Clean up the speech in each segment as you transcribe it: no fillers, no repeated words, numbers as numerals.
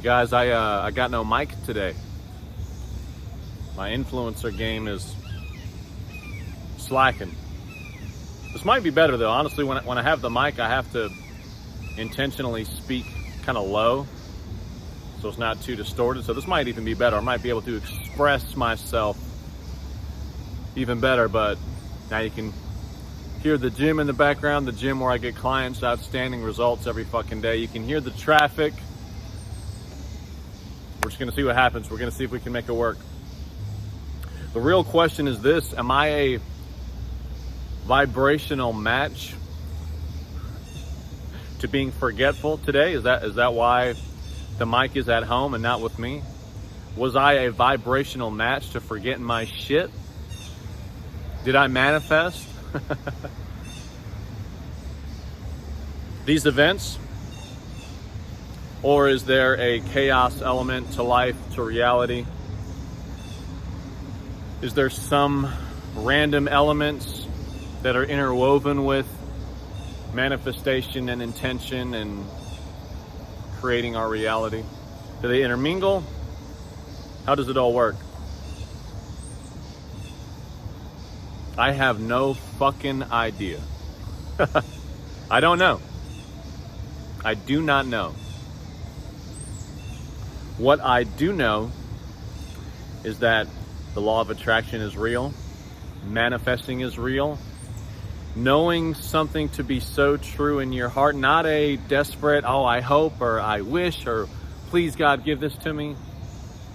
Guys, I got no mic today. My influencer game is slacking. This might be better though. Honestly, when I have the mic, I have to intentionally speak kind of low so it's not too distorted. So this might even be better. I might be able to express myself even better, but now you can hear the gym in the background, the gym where I get clients, outstanding results every fucking day. You can hear the traffic. We're just gonna see what happens. We're gonna see if we can make it work. The real question is this: am I a vibrational match to being forgetful today? Is that why the mic is at home and not with me? Was I a vibrational match to forgetting my shit? Did I manifest these events? Or is there a chaos element to life, to reality? Is there some random elements that are interwoven with manifestation and intention and creating our reality? Do they intermingle? How does it all work? I have no fucking idea. I don't know. I do not know. What I do know is that the law of attraction is real, manifesting is real, knowing something to be so true in your heart, not a desperate, oh, I hope, or I wish, or please God, give this to me.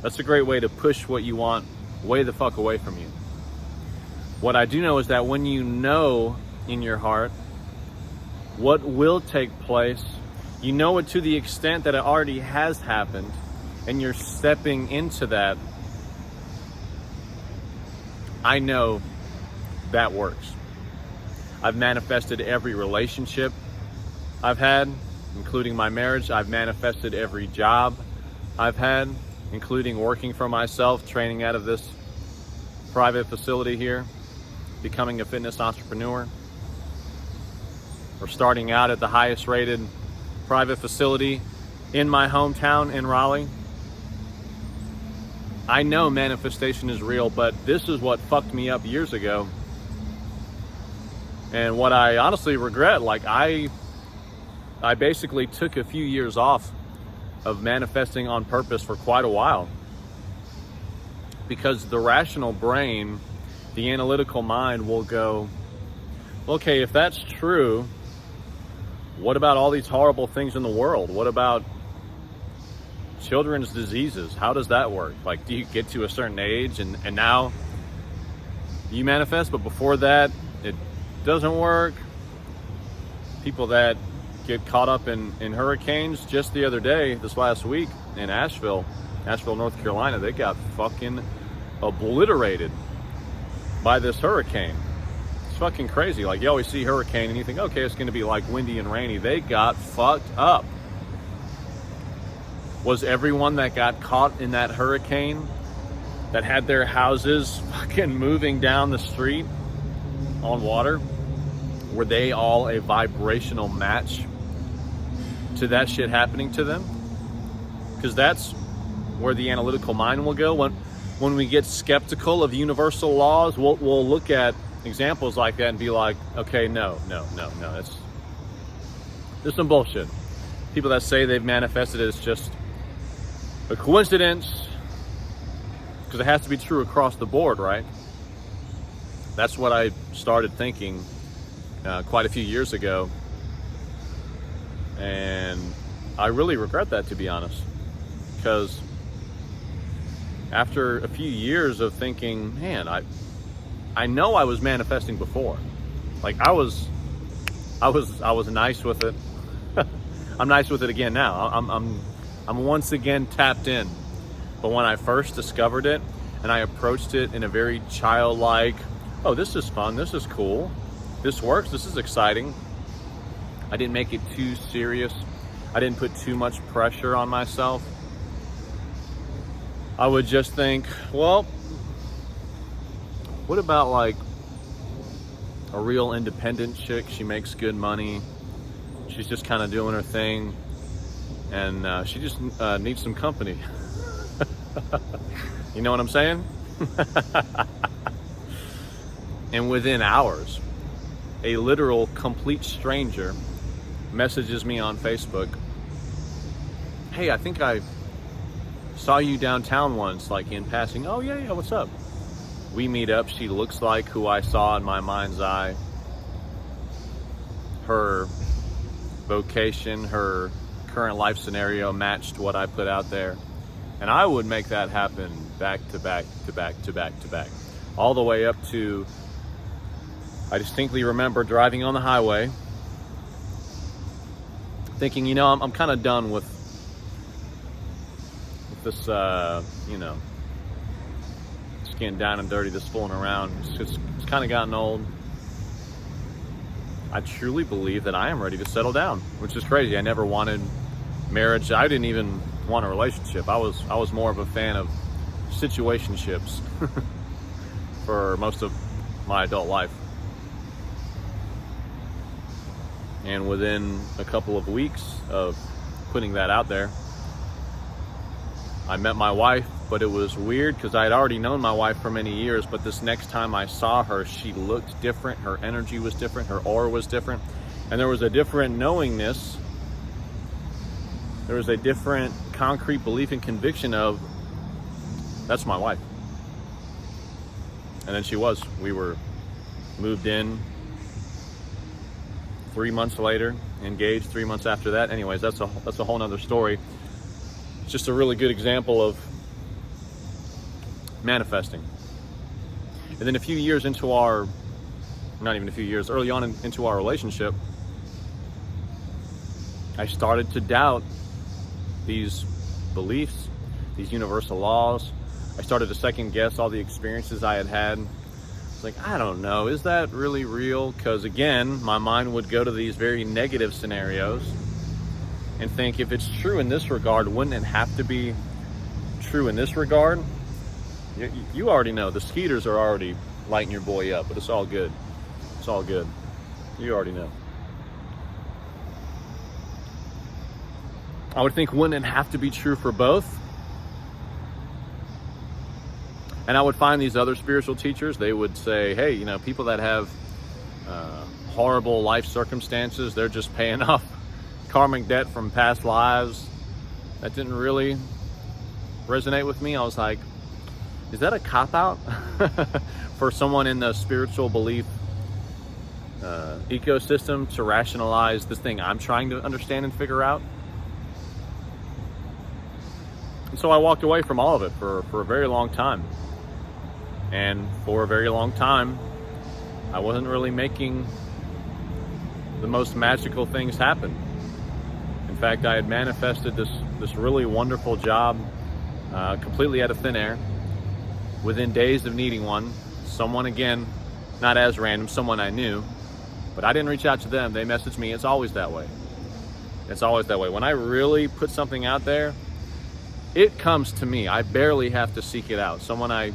That's a great way to push what you want way the fuck away from you. What I do know is that when you know in your heart what will take place, you know it to the extent that it already has happened, and you're stepping into that. I know that works. I've manifested every relationship I've had, including my marriage. I've manifested every job I've had, including working for myself, training out of this private facility here, becoming a fitness entrepreneur, or starting out at the highest rated private facility in my hometown in Raleigh. I know manifestation is real, but this is what fucked me up years ago. And what I honestly regret, I basically took a few years off of manifesting on purpose for quite a while. Because the rational brain, the analytical mind will go, okay, if that's true, what about all these horrible things in the world? What about children's diseases? How does that work? Do you get to a certain age and now you manifest, but before that it doesn't work? People that get caught up in hurricanes, just the other day, this last week in Asheville, North Carolina, they got fucking obliterated by this hurricane. It's fucking crazy. You always see hurricane and you think, okay, it's gonna be windy and rainy. They got fucked up. Was everyone that got caught in that hurricane, that had their houses fucking moving down the street on water, were they all a vibrational match to that shit happening to them? Because that's where the analytical mind will go. When we get skeptical of universal laws, we'll look at examples like that and be like, okay, no, this is some bullshit. People that say they've manifested it, it's just a coincidence, because it has to be true across the board, right? That's what I started thinking quite a few years ago, and I really regret that, to be honest, because after a few years of thinking, man, I know I was manifesting before. I was nice with it. I'm nice with it again now. I'm once again tapped in. But when I first discovered it and I approached it in a very childlike, oh, this is fun, this is cool, this works, this is exciting. I didn't make it too serious. I didn't put too much pressure on myself. I would just think, well, what about a real independent chick? She makes good money. She's just kind of doing her thing. and she just needs some company. You know what I'm saying? And within hours, a literal complete stranger messages me on Facebook, "Hey, I think I saw you downtown once, like in passing." "Oh, yeah, what's up?" We meet up. She looks like who I saw in my mind's eye. Her vocation, her current life scenario matched what I put out there. And I would make that happen back to back to back to back to back. All the way up to, I distinctly remember driving on the highway thinking, I'm kind of done with this, just getting down and dirty, this fooling around. It's kind of gotten old. I truly believe that I am ready to settle down, which is crazy. I never wanted marriage. I didn't even want a relationship. I was more of a fan of situationships for most of my adult life. And within a couple of weeks of putting that out there, I met my wife, but it was weird because I had already known my wife for many years, but this next time I saw her, she looked different, her energy was different, her aura was different, and there was a different knowingness, there was a different concrete belief and conviction of, that's my wife. And then we were moved in 3 months later, engaged 3 months after that. Anyways, that's a whole nother story. It's just a really good example of manifesting. And then a few years into early on into our relationship, I started to doubt these beliefs, these universal laws. I started to second guess all the experiences I had had. It's like, I don't know, is that really real? Because again, my mind would go to these very negative scenarios and think, if it's true in this regard, wouldn't it have to be true in this regard? You already know, the skeeters are already lighting your boy up, but it's all good. It's all good. You already know. I would think, wouldn't it have to be true for both? And I would find these other spiritual teachers, they would say, hey, people that have horrible life circumstances, they're just paying off karmic debt from past lives. That didn't really resonate with me. I was like, is that a cop-out for someone in the spiritual belief ecosystem to rationalize this thing I'm trying to understand and figure out? And so I walked away from all of it for a very long time. And for a very long time, I wasn't really making the most magical things happen. In fact, I had manifested this really wonderful job completely out of thin air. Within days of needing one, someone, again, not as random, someone I knew, but I didn't reach out to them. They messaged me. It's always that way. It's always that way. When I really put something out there, it comes to me. I barely have to seek it out. Someone I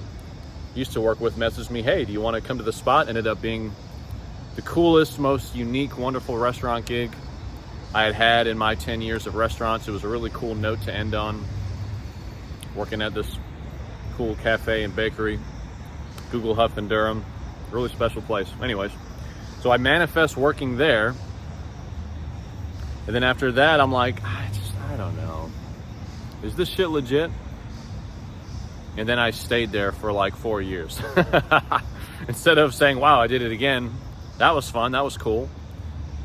used to work with messaged me, hey, do you want to come to the spot? Ended up being the coolest, most unique, wonderful restaurant gig I had in my 10 years of restaurants. It was a really cool note to end on. Working at this cool cafe and bakery, Google Huff in Durham. Really special place. Anyways, so I manifest working there. And then after that, I'm like, I don't know. Is this shit legit? And then I stayed there for like 4 years. Instead of saying, wow, I did it again. That was fun. That was cool.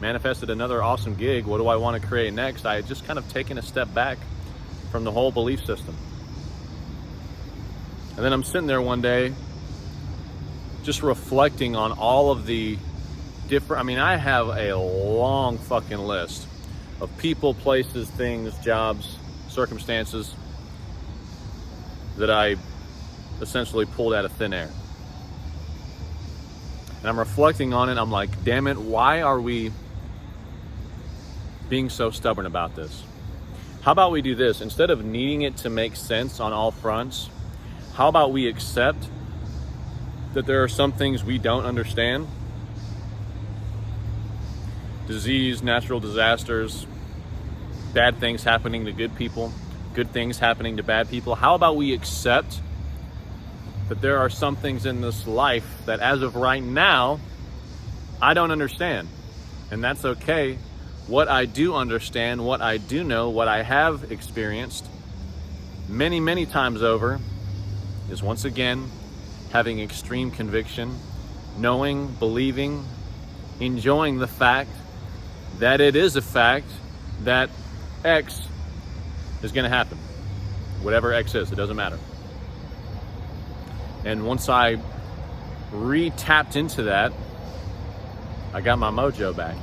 Manifested another awesome gig. What do I want to create next? I had just kind of taken a step back from the whole belief system. And then I'm sitting there one day just reflecting on all of the different, I have a long fucking list of people, places, things, jobs, circumstances that I essentially pulled out of thin air. And I'm reflecting on it. I'm like, damn it, why are we being so stubborn about this? How about we do this? Instead of needing it to make sense on all fronts, how about we accept that there are some things we don't understand? Disease, natural disasters, bad things happening to good people, good things happening to bad people. How about we accept that there are some things in this life that as of right now, I don't understand. And that's okay. What I do understand, what I do know, what I have experienced many, many times over is, once again, having extreme conviction, knowing, believing, enjoying the fact that it is a fact that X is going to happen. Whatever X is, it doesn't matter. And once I re-tapped into that, I got my mojo back.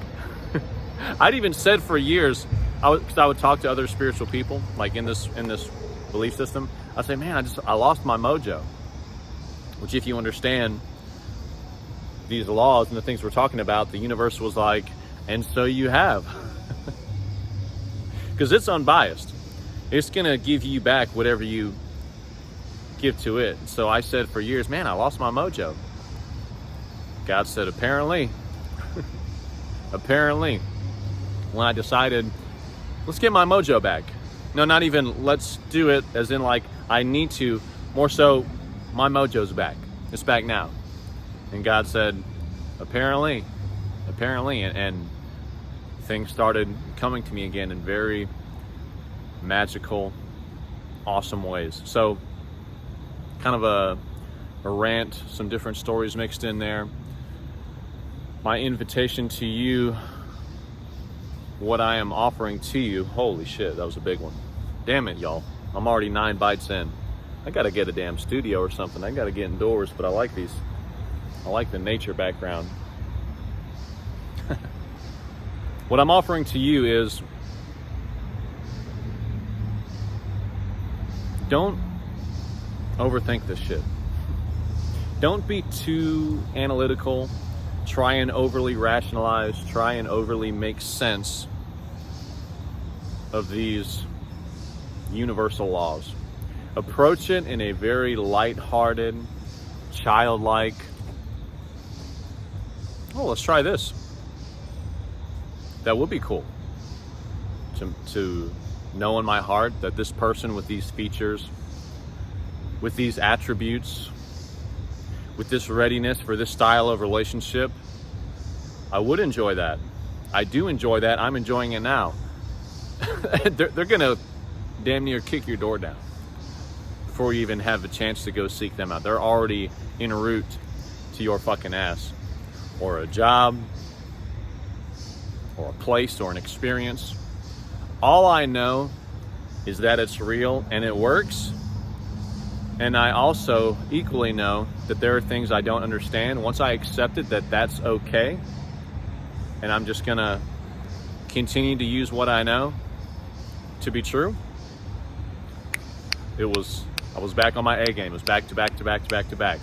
I'd even said for years, because I would talk to other spiritual people, like in this belief system, I'd say, man, I lost my mojo. Which, if you understand these laws and the things we're talking about, the universe was like, and so you have. Because it's unbiased. It's going to give you back whatever you give to it. So I said for years, man, I lost my mojo. God said, apparently. Apparently. When I decided, let's get my mojo back. No, not even let's do it as in like I need to. More so, my mojo's back. It's back now. And God said, apparently. And things started coming to me again in very magical, awesome ways. So, kind of a rant, some different stories mixed in there. My invitation to you, what I am offering to you. Holy shit, that was a big one. Damn it, y'all. I'm already 9 bites in. I gotta get a damn studio or something. I gotta get indoors, but I like these. I like the nature background. What I'm offering to you is, don't overthink this shit. Don't be too analytical. Try and overly rationalize. Try and overly make sense of these universal laws. Approach it in a very lighthearted, childlike, oh, let's try this. That would be cool. To know in my heart that this person with these features, with these attributes, with this readiness for this style of relationship, I would enjoy that. I do enjoy that. I'm enjoying it now. They're gonna damn near kick your door down before you even have a chance to go seek them out. They're already en route to your fucking ass, or a job, or a place, or an experience. All I know is that it's real and it works. And I also equally know that there are things I don't understand. Once I accept it, that's okay. And I'm just gonna continue to use what I know to be true. I was back on my A game. It was back to back to back to back to back.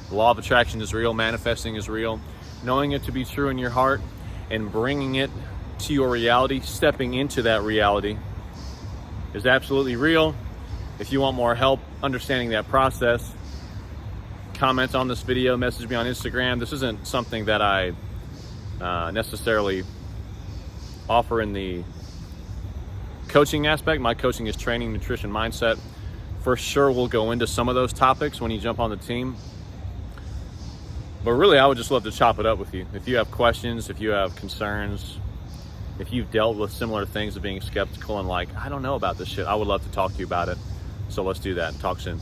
The law of attraction is real. Manifesting is real. Knowing it to be true in your heart and bringing it to your reality, stepping into that reality, is absolutely real. If you want more help understanding that process, comment on this video, message me on Instagram. This isn't something that I necessarily offer in the coaching aspect. My coaching is training, nutrition, mindset. For sure, we'll go into some of those topics when you jump on the team. But really, I would just love to chop it up with you. If you have questions, if you have concerns, if you've dealt with similar things of being skeptical and like, I don't know about this shit, I would love to talk to you about it. So let's do that. Talk soon.